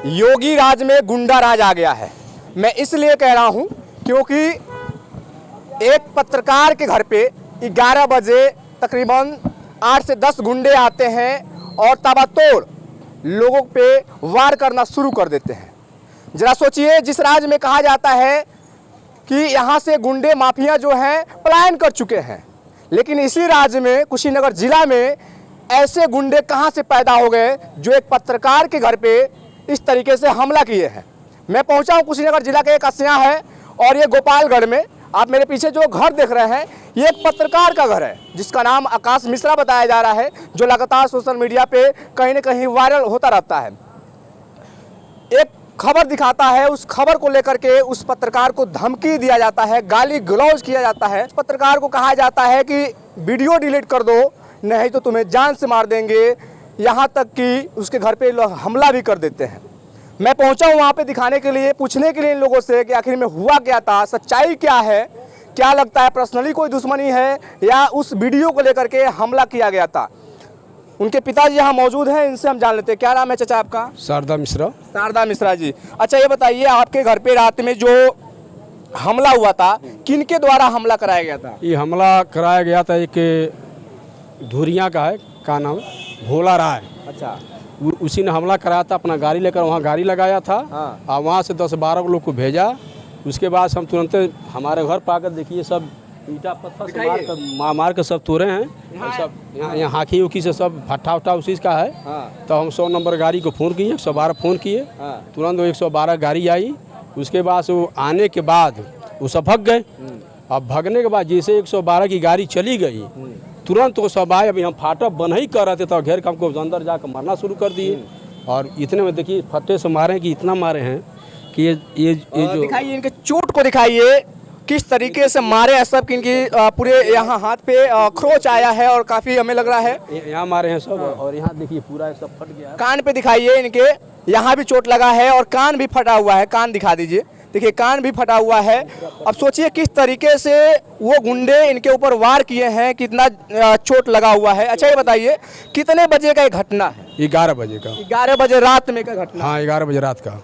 योगी राज में गुंडा राज आ गया है। मैं इसलिए कह रहा हूं क्योंकि एक पत्रकार के घर पे 11 बजे तकरीबन 8 से 10 गुंडे आते हैं और ताबड़तोड़ लोगों पे वार करना शुरू कर देते हैं। जरा सोचिए, जिस राज्य में कहा जाता है कि यहाँ से गुंडे माफिया जो हैं पलायन कर चुके हैं, लेकिन इसी राज्य में कुशीनगर जिला में ऐसे गुंडे कहाँ से पैदा हो गए जो एक पत्रकार के घर पे इस तरीके से हमला किए हैं। मैं पहुंचा हूं कुशीनगर जिला के एक असिया है और ये गोपालगढ़ में आप मेरे पीछे जो घर देख रहे हैं ये एक पत्रकार का घर है जिसका नाम आकाश मिश्रा बताया जा रहा है, जो लगातार सोशल मीडिया पे कहीं न कहीं वायरल होता रहता है। एक खबर दिखाता है, उस खबर को लेकर के उस पत्रकार को धमकी दिया जाता है, गाली गलौज किया जाता है। उस पत्रकार को कहा जाता है कि वीडियो डिलीट कर दो नहीं तो तुम्हें जान से मार देंगे, यहाँ तक कि उसके घर पे लोग हमला भी कर देते हैं। मैं पहुंचा हूँ वहाँ पे दिखाने के लिए, पूछने के लिए इन लोगों से कि आखिर में हुआ क्या था, सच्चाई क्या है, क्या लगता है पर्सनली कोई दुश्मनी है या उस वीडियो को लेकर के हमला किया गया था। उनके पिताजी यहाँ मौजूद हैं, इनसे हम जान लेते हैं। क्या नाम है चाचा आपका? शारदा मिश्रा। शारदा मिश्रा जी, अच्छा ये बताइए, आपके घर पे रात में जो हमला हुआ था किनके द्वारा हमला कराया गया था? ये हमला कराया गया था एक धुरिया का है, क्या नाम है, भोला राय। अच्छा, उसी ने हमला कराया था, अपना गाड़ी लेकर वहाँ गाड़ी लगाया था। हाँ। और वहाँ से 10-12 लोग को भेजा। उसके बाद हम तुरंत हमारे घर पर आकर देखिए सब ईटा पत्थर से मार कर सब तोड़े हैं। सब यहाँ हाकी उकी से सब फट्टा उट्टा उसी का है। हाँ। तो हम 100 नंबर गाड़ी को फ़ोन किए, 112 फ़ोन किए। हाँ। तुरंत वो 112 गाड़ी आई। उसके बाद वो आने के बाद वो सब भाग गए। अब भागने के बाद जैसे 112 की गाड़ी चली गई तुरंत वो सब आए। अभी हम फाटक बंद ही कर रहे थे तो घेर के हमको अंदर जाकर मारना शुरू कर दिए। और इतने में देखिए फट्टे से मारे कि इतना मारे हैं कि ये जो दिखाइए, इनके चोट को दिखाइए किस तरीके से मारे हैं सब, कि इनकी पूरे यहाँ हाथ पे खरोच आया है और काफ़ी हमें लग रहा है यहाँ मारे हैं सब। और यहाँ देखिए पूरा सब फट गया। कान पे दिखाइए, इनके यहाँ भी चोट लगा है और कान भी फटा हुआ है। कान दिखा दीजिए, देखिए कान भी फटा हुआ है। अब सोचिए किस तरीके से वो गुंडे इनके ऊपर वार किए हैं, कितना चोट लगा हुआ है। अच्छा ये बताइए, कितने बजे का ये घटना है? 11 बजे का। 11 बजे रात में का घटना? हाँ, 11 बजे रात का।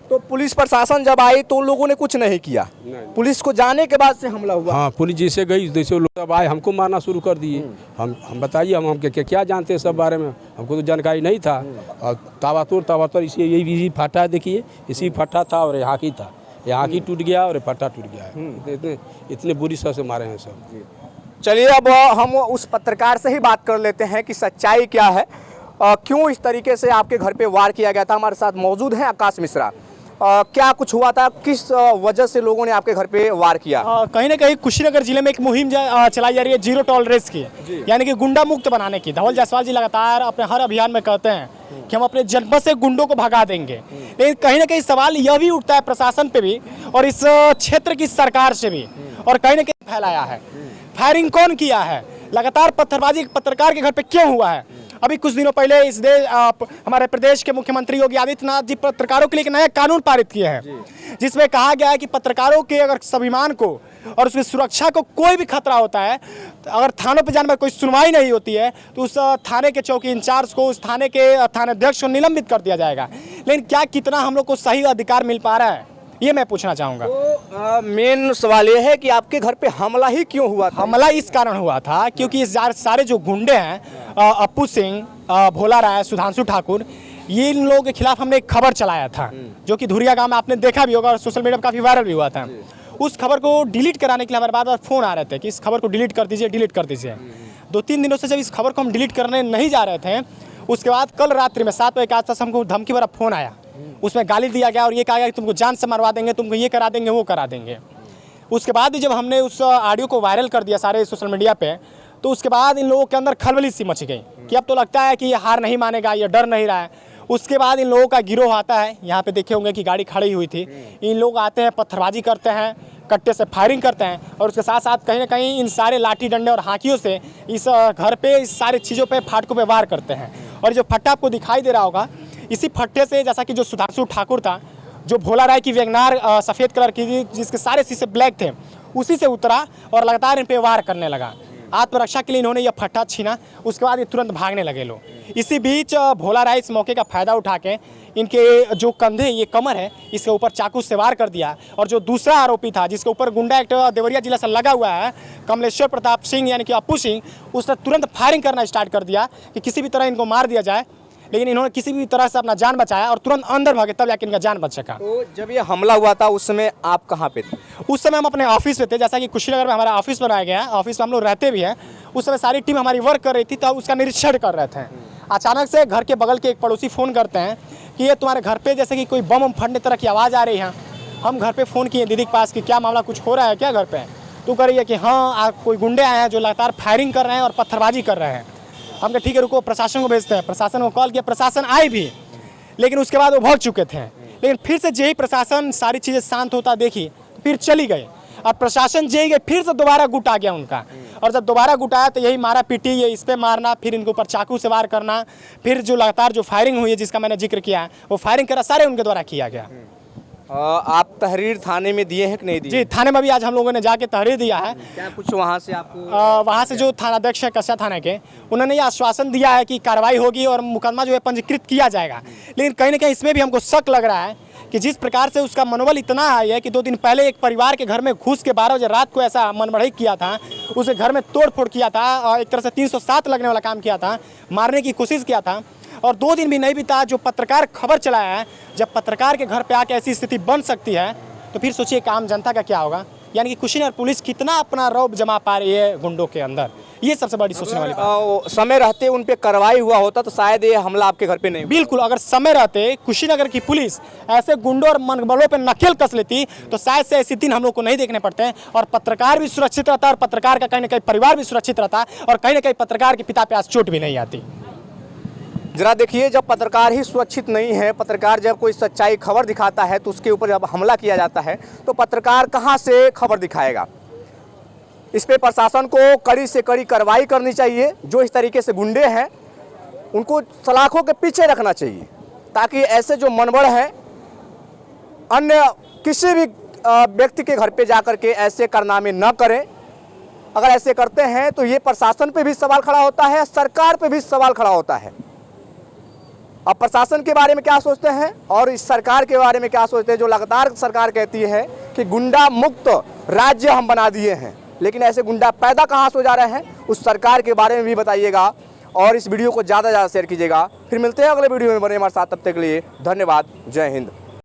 तो पुलिस प्रशासन जब आई तो उन लोगों ने कुछ नहीं किया? पुलिस को जाने के बाद से हमला हुआ? हाँ, पुलिस जैसे गई जैसे लोग सब आए हमको मारना शुरू कर दिए। हम बताइए, हम क्या जानते हैं सब बारे में, हमको तो जानकारी नहीं था। और ताबड़तोड़ इसी यही फटा देखिए, इसी फटा था और यहाँ की था, यहाँ की टूट गया और फटा टूट गया। इतने बुरी तरह से मारे हैं सब। चलिए अब हम उस पत्रकार से ही बात कर लेते हैं कि सच्चाई क्या है, क्यों इस तरीके से आपके घर पे वार किया गया था। हमारे साथ मौजूद हैं आकाश मिश्रा। क्या कुछ हुआ था, किस वजह से लोगों ने आपके घर पे वार किया? कहीं ना कहीं कुशीनगर जिले में एक मुहिम चलाई जा रही है जीरो टॉलरेंस की, यानी कि गुंडा मुक्त बनाने की। धवल जायसवाल जी लगातार अपने हर अभियान में कहते हैं कि हम अपने जनपद से गुंडों को भगा देंगे। लेकिन कहीं ना कहीं सवाल यह भी उठता है प्रशासन पे भी और इस क्षेत्र की सरकार से भी, और कहीं ना कहीं फैलाया है। फायरिंग कौन किया है, लगातार पत्थरबाजी पत्रकार के घर पे क्यों हुआ है? अभी कुछ दिनों पहले हमारे प्रदेश के मुख्यमंत्री योगी आदित्यनाथ जी पत्रकारों के लिए एक नया कानून पारित किए हैं, जिसमें कहा गया है कि पत्रकारों के अगर स्वाभिमान को और उसकी सुरक्षा को कोई भी खतरा होता है, तो अगर थानों पर जाने में कोई सुनवाई नहीं होती है तो उस थाने के चौकी इंचार्ज को, उस थाने के थानाध्यक्ष को निलंबित कर दिया जाएगा। लेकिन क्या कितना हम लोग को सही अधिकार मिल पा रहा है, ये मैं पूछना चाहूँगा। तो मेन सवाल ये है कि आपके घर पे हमला ही क्यों हुआ था? हमला इस कारण हुआ था क्योंकि इस सारे जो गुंडे हैं, अप्पू सिंह, भोला राय, सुधांशु ठाकुर, ये इन लोगों के खिलाफ हमने एक खबर चलाया था जो कि धुरिया गांव में आपने देखा भी होगा और सोशल मीडिया पर काफ़ी वायरल भी हुआ था। उस खबर को डिलीट कराने के लिए हमारे बार फ़ोन आ रहे थे कि इस खबर को डिलीट कर दीजिए, डिलीट कर दीजिए। 2-3 दिनों से जब इस खबर को हम डिलीट करने नहीं जा रहे थे, उसके बाद कल रात्रि में 7 बजे के आसपास हमको धमकी भरा फ़ोन आया। उसमें गाली दिया गया और ये कहा गया कि तुमको जान से मरवा देंगे, तुमको ये करा देंगे, वो करा देंगे। उसके बाद जब हमने उस ऑडियो को वायरल कर दिया सारे सोशल मीडिया पे, तो उसके बाद इन लोगों के अंदर खलबली सी मच गई कि अब तो लगता है कि ये हार नहीं मानेगा, ये डर नहीं रहा है। उसके बाद इन लोगों का गिरोह आता है, यहाँ पे देखे होंगे कि गाड़ी खड़ी हुई थी। इन लोग आते हैं, पत्थरबाजी करते हैं, कट्टे से फायरिंग करते हैं और उसके साथ साथ कहीं ना कहीं इन सारे लाठी डंडे और हाकियों से इस घर पे, इस सारी चीज़ों पे, फाटकों पे वार करते हैं। और जो फट्टा आपको दिखाई दे रहा होगा, इसी फट्टे से, जैसा कि जो सुधांशु ठाकुर था, जो भोला राय की वैगनार सफ़ेद कलर की जिसके सारे शीशे ब्लैक थे, उसी से उतरा और लगातार इन पे वार करने लगा। आत्मरक्षा के लिए इन्होंने यह फट्टा छीना, उसके बाद ये तुरंत भागने लगे लोग। इसी बीच भोला राय इस मौके का फ़ायदा उठा के इनके जो कंधे, ये कमर है, इसके ऊपर चाकू से वार कर दिया। और जो दूसरा आरोपी था जिसके ऊपर गुंडा एक्ट देवरिया जिला से लगा हुआ है, कमलेश्वर प्रताप सिंह यानी कि अप्पू सिंह, उसने तुरंत फायरिंग करना स्टार्ट कर दिया कि किसी भी तरह इनको मार दिया जाए। लेकिन इन्होंने किसी भी तरह से अपना जान बचाया और तुरंत अंदर भागे, तब जाके इनका जान बच सका। तो जब ये हमला हुआ था उस समय आप कहाँ पे थे? उस समय हम अपने ऑफिस में थे, जैसा कि कुशीनगर में हमारा ऑफिस बनाया गया है, ऑफिस में हम लोग रहते भी हैं। उस समय सारी टीम हमारी वर्क कर रही थी, तो उसका निरीक्षण कर रहे थे। अचानक से घर के बगल के एक पड़ोसी फ़ोन करते हैं कि ये तुम्हारे घर पे जैसे कि कोई बम फटने तरह की आवाज़ आ रही है। हम घर पे फ़ोन किए दीदी के पास कि क्या मामला, कुछ हो रहा है क्या घर पे? तो कह रही है कि हाँ, कोई गुंडे आए हैं जो लगातार फायरिंग कर रहे हैं और पत्थरबाजी कर रहे हैं। हम कहा ठीक है, रुको, प्रशासन को भेजते हैं। प्रशासन को कॉल किया, प्रशासन आई भी, लेकिन उसके बाद वो भाग चुके थे। लेकिन फिर से जेही प्रशासन सारी चीज़ें शांत होता देखी, तो फिर चली गई। और प्रशासन जेही गए, फिर से दोबारा गुट आ गया उनका। और जब दोबारा गुट आया तो यही मारा पीटी, ये इस पे मारना, फिर इनके ऊपर चाकू से वार करना, फिर जो लगातार जो फायरिंग हुई है जिसका मैंने जिक्र किया, वो फायरिंग करा सारे उनके द्वारा किया गया। आप तहरीर थाने में दिए हैं कि नहीं दिए? जी, थाने में भी आज हम लोगों ने जाके तहरीर दिया है। क्या कुछ वहाँ से आपको? वहाँ से जो थानाध्यक्ष है कस्या थाना के, उन्होंने ये आश्वासन दिया है कि कार्रवाई होगी और मुकदमा जो है पंजीकृत किया जाएगा। लेकिन कहीं ना कहीं इसमें भी हमको शक लग रहा है कि जिस प्रकार से उसका मनोबल इतना हाई है कि 2 दिन पहले एक परिवार के घर में घुस के 12 बजे रात को ऐसा मनबढ़ई किया था, उसके घर में तोड़ फोड़ किया था और एक तरह से 307 लगने वाला काम किया था, मारने की कोशिश किया था। और 2 दिन भी नहीं बीता, जो पत्रकार खबर चलाया है, जब पत्रकार के घर पे आके ऐसी स्थिति बन सकती है, तो फिर सोचिए कि आम जनता का क्या होगा। यानी कि कुशीनगर पुलिस कितना अपना रौब जमा पा रही है गुंडों के अंदर, ये सबसे बड़ी सोचने वाली बात। समय रहते उन पे कार्रवाई हुआ होता तो शायद ये हमला आपके घर पे नहीं। बिल्कुल, अगर समय रहते कुशीनगर की पुलिस ऐसे गुंडों और मनबलों पे नकेल कस लेती तो शायद से ऐसे दिन हम लोग को नहीं देखने पड़ते हैं, और पत्रकार भी सुरक्षित रहता और पत्रकार का कहीं ना कहीं परिवार भी सुरक्षित रहता, और कहीं ना कहीं पत्रकार के पिता पे आज चोट भी नहीं आती। जरा देखिए, जब पत्रकार ही सुरक्षित नहीं है, पत्रकार जब कोई सच्चाई खबर दिखाता है तो उसके ऊपर जब हमला किया जाता है तो पत्रकार कहां से खबर दिखाएगा। इस पे प्रशासन को कड़ी से कड़ी कार्रवाई करनी चाहिए। जो इस तरीके से गुंडे हैं उनको सलाखों के पीछे रखना चाहिए, ताकि ऐसे जो मनबड़ हैं अन्य किसी भी व्यक्ति के घर पे जाकर के ऐसे कारनामे न करें। अगर ऐसे करते हैं तो ये प्रशासन पे भी सवाल खड़ा होता है, सरकार पे भी सवाल खड़ा होता है। अब प्रशासन के बारे में क्या सोचते हैं और इस सरकार के बारे में क्या सोचते हैं, जो लगातार सरकार कहती है कि गुंडा मुक्त राज्य हम बना दिए हैं, लेकिन ऐसे गुंडा पैदा कहाँ से हो जा रहे हैं, उस सरकार के बारे में भी बताइएगा और इस वीडियो को ज़्यादा से ज़्यादा शेयर कीजिएगा। फिर मिलते हैं अगले वीडियो में, बने हमारे साथ। तब तक के लिए धन्यवाद। जय हिंद।